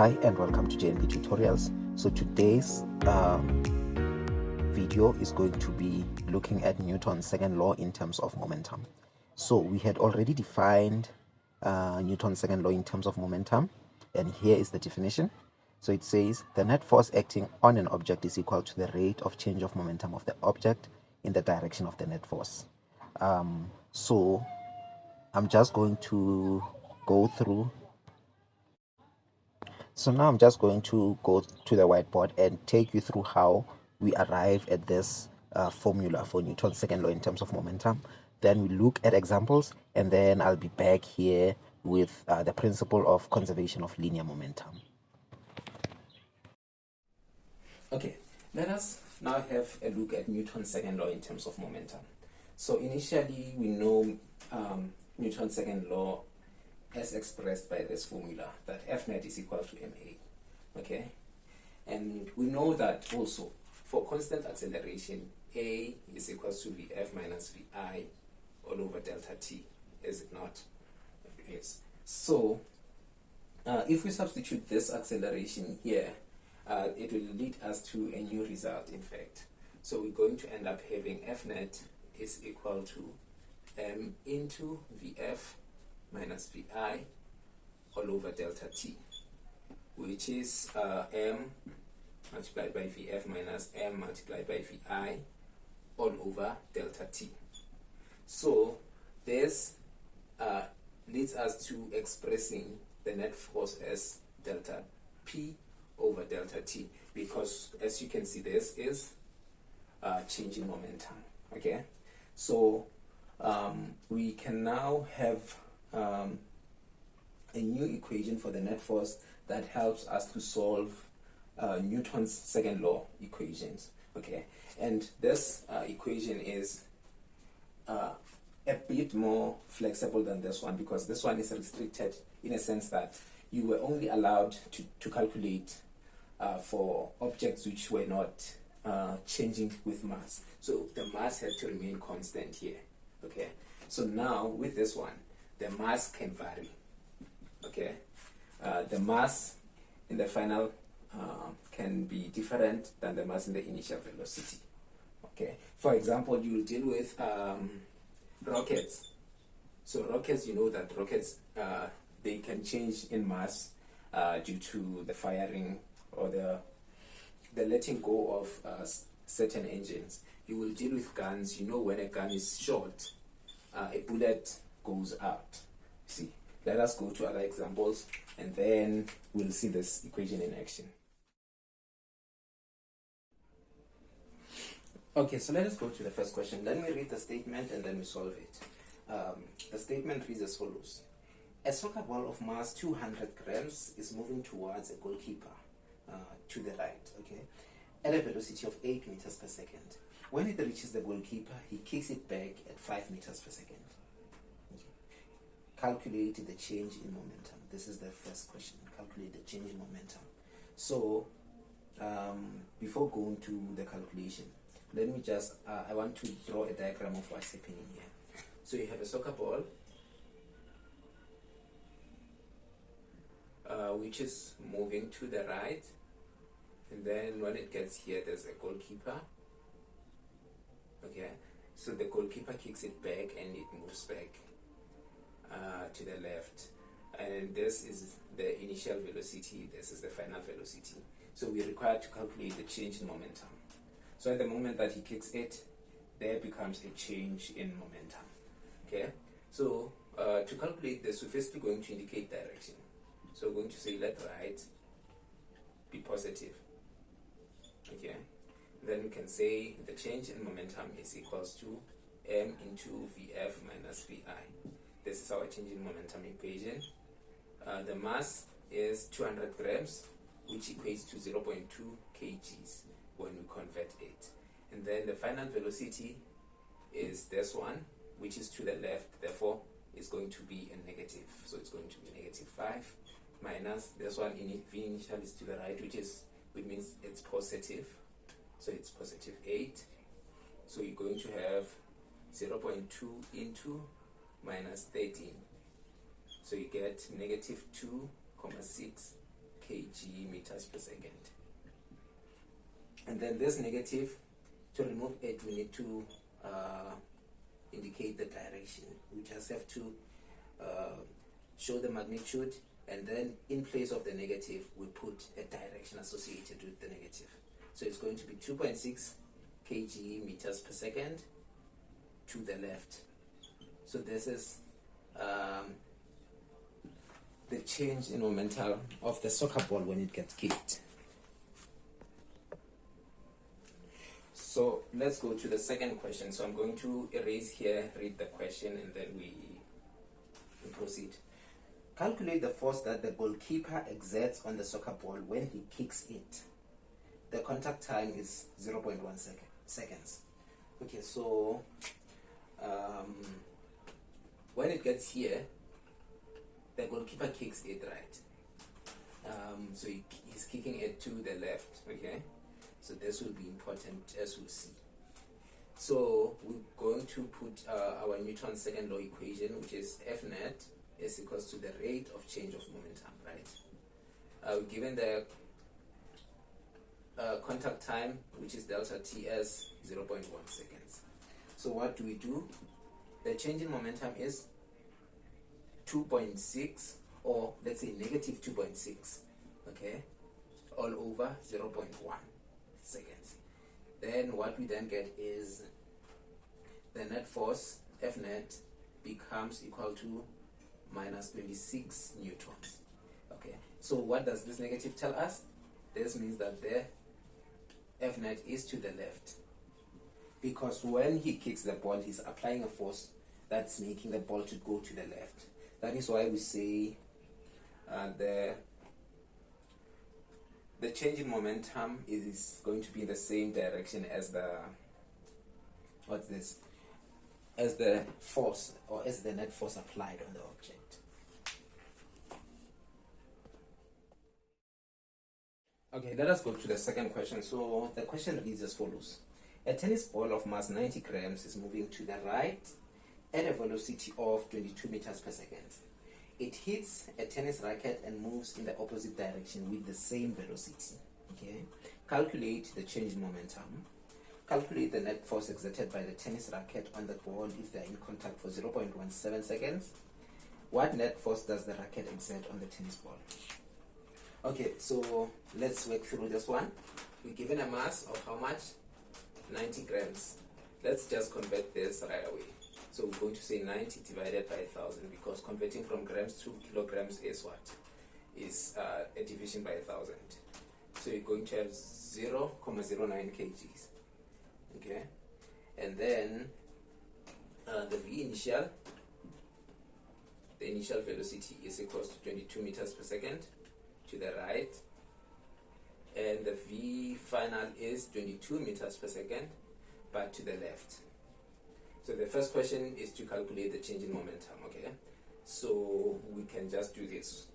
Hi and welcome to JNB Tutorials. So today's video is going to be looking at Newton's second law in terms of momentum. So we had already defined Newton's second law in terms of momentum, and here is the definition. So it says the net force acting on an object is equal to the rate of change of momentum of the object in the direction of the net force. So I'm just going to go through. So now I'm just going to go to the whiteboard and take you through how we arrive at this formula for Newton's second law in terms of momentum. Then we look at examples, and then I'll be back here with the principle of conservation of linear momentum. Okay, let us now have a look at Newton's second law in terms of momentum. So initially we know Newton's second law as expressed by this formula, that F net is equal to ma. Okay, and we know that also for constant acceleration, A is equal to Vf minus Vi all over delta t, is it not? Yes. So if we substitute this acceleration here, it will lead us to a new result, in fact. So we're going to end up having F net is equal to m into Vf minus Vi all over delta t, which is m multiplied by Vf minus m multiplied by Vi all over delta t. So this leads us to expressing the net force as delta P over delta T, because as you can see, this is change in momentum. Okay, so we can now have a new equation for the net force that helps us to solve Newton's second law equations. Okay, and this equation is a bit more flexible than this one, because this one is restricted in a sense that you were only allowed to calculate for objects which were not changing with mass. So the mass had to remain constant here. Okay, so now with this one, the mass can vary. Okay, the mass in the final can be different than the mass in the initial velocity. Okay, for example, you will deal with rockets. So rockets, you know that rockets, they can change in mass due to the firing or the letting go of certain engines. You will deal with guns. You know, when a gun is shot, a bullet goes out. See, let us go to other examples, and then we'll see this equation in action. Okay, so let us go to the first question. Let me read the statement and then we solve it. The statement reads as follows. A soccer ball of mass 200 grams is moving towards a goalkeeper to the right, okay, at a velocity of 8 meters per second. When it reaches the goalkeeper, he kicks it back at 5 meters per second. Okay. Calculate the change in momentum. This is the first question. Calculate the change in momentum. So before going to the calculation, let me just, I want to draw a diagram of what's happening here. So you have a soccer ball, which is moving to the right, and then when it gets here, there's a goalkeeper. Okay, so the goalkeeper kicks it back and it moves back to the left, and this is the initial velocity, this is the final velocity. So we're required to calculate the change in momentum. So at the moment that he kicks it, there becomes a change in momentum. Okay, so to calculate this, we're firstly going to indicate direction. So we're going to say let right be positive. Okay, then we can say the change in momentum is equals to m into Vf minus Vi. This is our change in momentum equation. The mass is 200 grams, which equates to 0.2 kgs when we convert it. And then the final velocity is this one, which is to the left, therefore is going to be a negative. So it's going to be negative 5 minus this one, V initial is to the right, which means it's positive. So it's positive 8. So you're going to have 0.2 into minus 13. So you get negative 2,6 kg meters per second. And then this negative, to remove it, we need to indicate the direction. We just have to show the magnitude, and then in place of the negative, we put a direction associated with the negative. So it's going to be 2.6 kg meters per second to the left. So this is the change in momentum of the soccer ball when it gets kicked. So let's go to the second question. So I'm going to erase here, read the question, and then we proceed. Calculate the force that the goalkeeper exerts on the soccer ball when he kicks it. The contact time is 0.1 seconds. Okay, so when it gets here, the goalkeeper kicks it right. So he's kicking it to the left, okay? So this will be important, as we'll see. So we're going to put our Newton's second law equation, which is F net is equals to the rate of change of momentum, right? Given the contact time, which is delta t as 0.1 seconds. So what do? The change in momentum is 2.6, or let's say negative 2.6, okay, all over 0.1 seconds. Then what we then get is the net force, F net, becomes equal to minus 26 newtons. Okay, so what does this negative tell us? This means that the F net is to the left, because when he kicks the ball, he's applying a force that's making the ball to go to the left. That is why we say the change in momentum is going to be in the same direction as the as the force, or as the net force applied on the object. Okay, let us go to the second question. So the question reads as follows. A tennis ball of mass 90 grams is moving to the right at a velocity of 22 meters per second. It hits a tennis racket and moves in the opposite direction with the same velocity. Okay. Calculate the change in momentum. Calculate the net force exerted by the tennis racket on the ball if they are in contact for 0.17 seconds. What net force does the racket exert on the tennis ball? Okay, so let's work through this one. We're given a mass of how much? 90 grams. Let's just convert this right away. So we're going to say 90 divided by 1,000, because converting from grams to kilograms is what? Is a division by 1,000. So you're going to have 0.09 kgs. Okay? And then the initial velocity is equals to 22 meters per second to the right. And the V final is 22 meters per second, but to the left. So the first question is to calculate the change in momentum, okay? So we can just do this.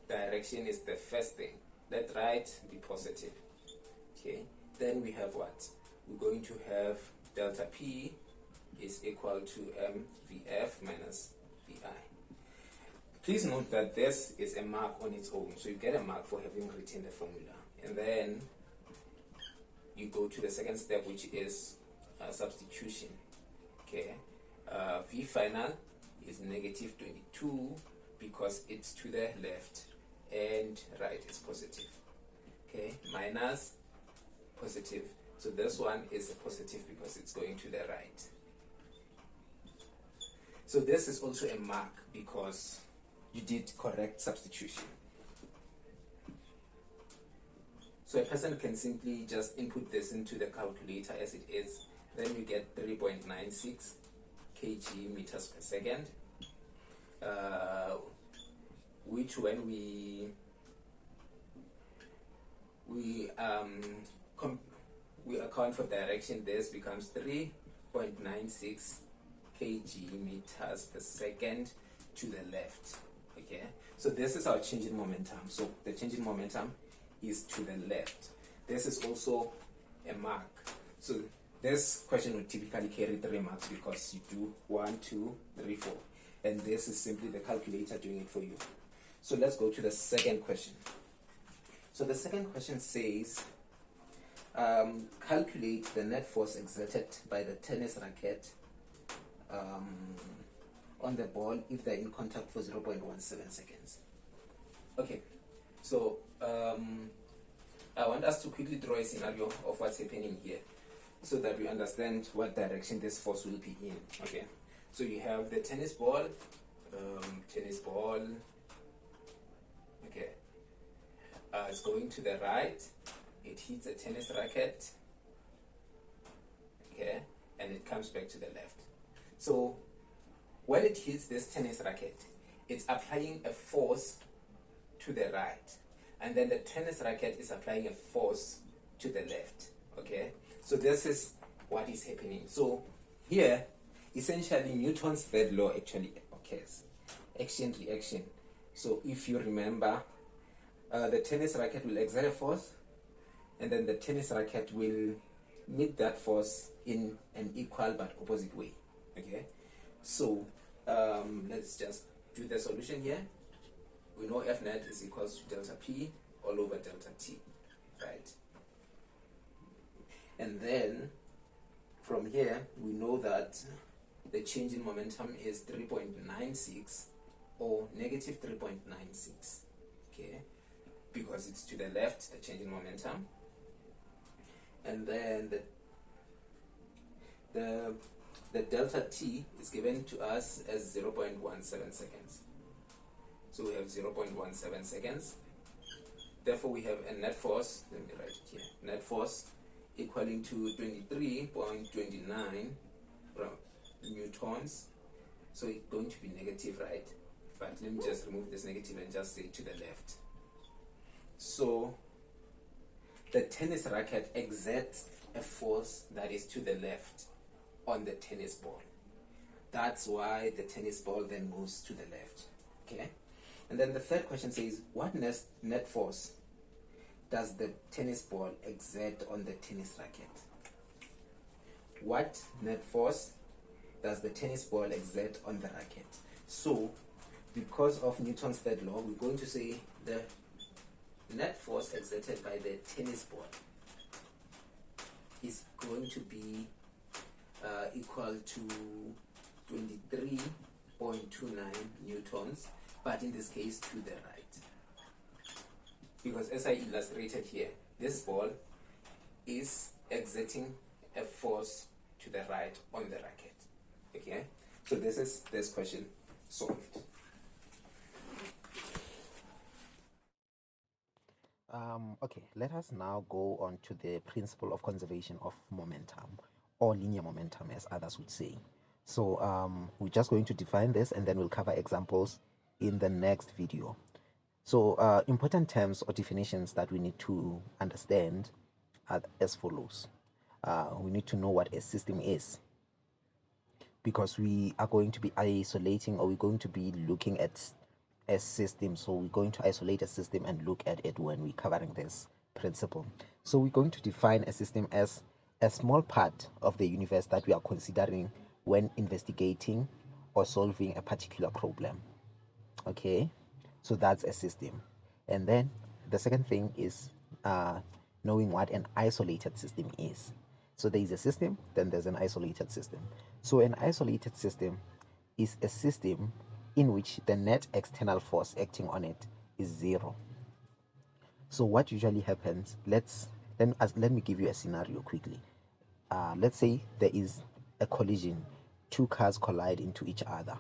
Direction is the first thing. Let right be positive, okay? Then we have what? We're going to have delta P is equal to mVF minus VI. Please note that this is a mark on its own, so you get a mark for having written the formula. And then you go to the second step, which is substitution. Okay, V final is negative 22 because it's to the left, and right is positive. Okay, minus positive. So this one is a positive because it's going to the right. So this is also a mark because you did correct substitution. So a person can simply just input this into the calculator as it is. Then you get 3.96 kg meters per second, which when we account for direction, this becomes 3.96 kg meters per second to the left. Okay, so this is our change in momentum. So the change in momentum is to the left. This is also a mark. So this question would typically carry 3 marks because you do 1, 2, 3, 4, and this is simply the calculator doing it for you. So let's go to the second question. So the second question says, calculate the net force exerted by the tennis racket on the ball if they're in contact for 0.17 seconds. Okay, so I want us to quickly draw a scenario of what's happening here so that we understand what direction this force will be in. Okay, so you have the tennis ball, okay, it's going to the right, it hits a tennis racket, okay, and it comes back to the left. So when it hits this tennis racket, it's applying a force to the right, and then the tennis racket is applying a force to the left. Okay, so this is what is happening. So here, essentially, Newton's third law actually occurs: action reaction. So if you remember, the tennis racket will exert a force, and then the tennis racket will meet that force in an equal but opposite way. Okay, so let's just do the solution here. We know F net is equals to delta P all over delta T, right? And then from here, we know that the change in momentum is 3.96 or negative 3.96, okay? Because it's to the left, the change in momentum. And then the delta T is given to us as 0.17 seconds. So we have 0.17 seconds. Therefore, we have a net force, let me write it here, net force equaling to 23.29 newtons. So it's going to be negative, right? But let me just remove this negative and just say to the left. So the tennis racket exerts a force that is to the left on the tennis ball. That's why the tennis ball then moves to the left, okay? And then the third question says, what net force does the tennis ball exert on the tennis racket? What net force does the tennis ball exert on the racket? So, because of Newton's third law, we're going to say the net force exerted by the tennis ball is going to be equal to 23.29 newtons, but in this case to the right. Because as I illustrated here, this ball is exerting a force to the right on the racket. Okay, so this is this question solved. Okay, let us now go on to the principle of conservation of momentum, or linear momentum as others would say. So we're just going to define this, and then we'll cover examples in the next video. So important terms or definitions that we need to understand are as follows. We need to know what a system is, because we are going to be isolating, or we're going to be looking at a system. So we're going to isolate a system and look at it when we're covering this principle. So we're going to define a system as a small part of the universe that we are considering when investigating or solving a particular problem. Okay, so that's a system. And then the second thing is knowing what an isolated system is. So there is a system, then there's an isolated system. So an isolated system is a system in which the net external force acting on it is zero. So what usually happens, let me give you a scenario quickly. Let's say there is a collision, two cars collide into each other.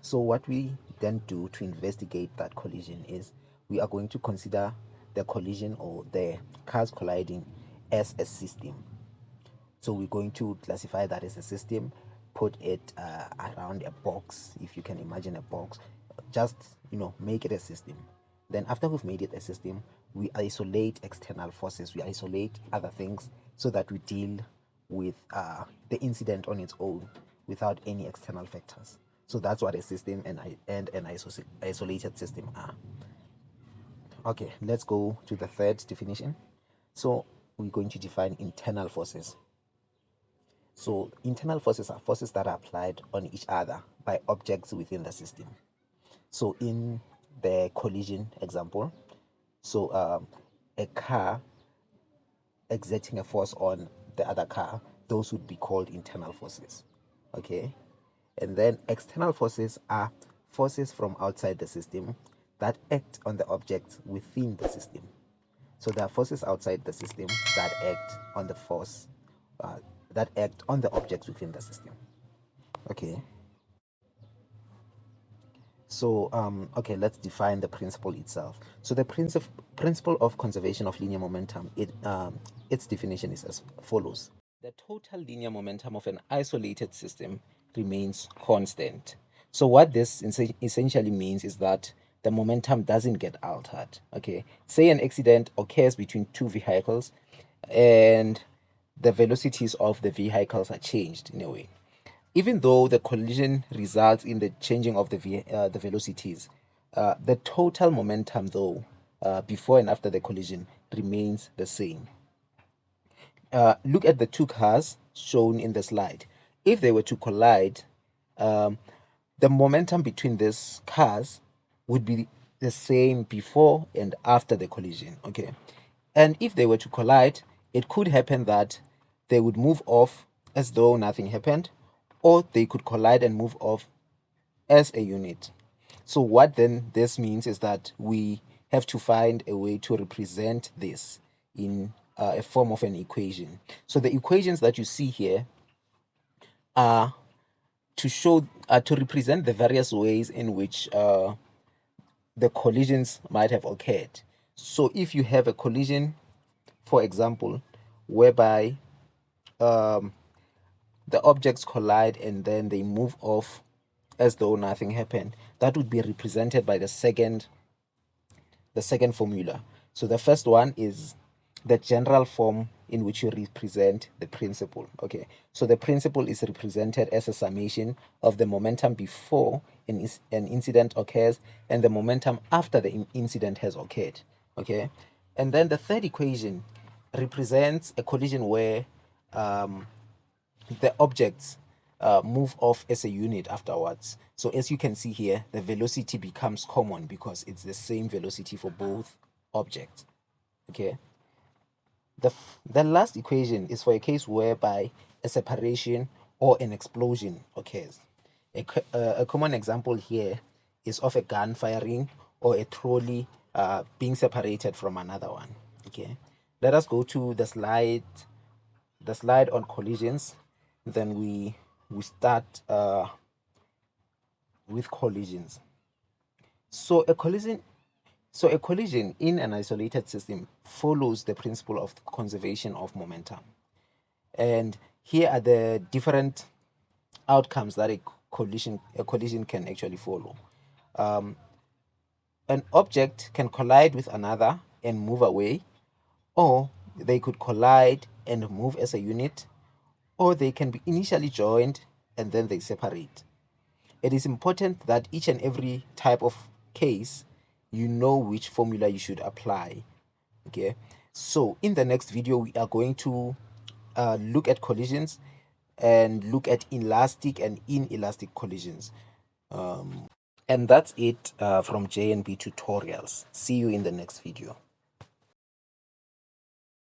So what we then do to investigate that collision is we are going to consider the collision or the cars colliding as a system. So we're going to classify that as a system, put it around a box, if you can imagine a box, just make it a system. Then after we've made it a system, we isolate external forces, we isolate other things, so that we deal with the incident on its own without any external factors. So that's what a system and an isolated system are. Okay, let's go to the third definition. So we're going to define internal forces. So internal forces are forces that are applied on each other by objects within the system. So in the collision example. So a car exerting a force on the other car, those would be called internal forces. Okay, and then external forces are forces from outside the system that act on the objects within the system. So there are forces outside the system that act on the force that act on the objects within the system. Okay. So, okay, let's define the principle itself. So the principle of conservation of linear momentum, its definition is as follows. The total linear momentum of an isolated system remains constant. So what this essentially means is that the momentum doesn't get altered. Okay, say an accident occurs between two vehicles and the velocities of the vehicles are changed in a way. Even though the collision results in the changing of the velocities, the total momentum, though, before and after the collision, remains the same. Look at the two cars shown in the slide. If they were to collide, the momentum between these cars would be the same before and after the collision. Okay, and if they were to collide, it could happen that they would move off as though nothing happened, or they could collide and move off as a unit. So what then this means is that we have to find a way to represent this in a form of an equation. So the equations that you see here are to represent the various ways in which the collisions might have occurred. So if you have a collision, for example, whereby the objects collide and then they move off as though nothing happened, that would be represented by the second formula. So the first one is the general form in which you represent the principle. Okay, so the principle is represented as a summation of the momentum before an incident occurs and the momentum after the incident has occurred. Okay, and then the third equation represents a collision where the objects move off as a unit afterwards. So as you can see here, the velocity becomes common because it's the same velocity for both objects. Okay. The last equation is for a case whereby a separation or an explosion occurs. A common example here is of a gun firing or a trolley being separated from another one. Okay. Let us go to the slide on collisions. Then we start with collisions. So a collision in an isolated system follows the principle of conservation of momentum. And here are the different outcomes that a collision can actually follow. An object can collide with another and move away, or they could collide and move as a unit, or they can be initially joined and then they separate. It is important that each and every type of case, you know which formula you should apply. Okay, so in the next video we are going to look at collisions and look at elastic and inelastic collisions. And that's it from J&B Tutorials. See you in the next video.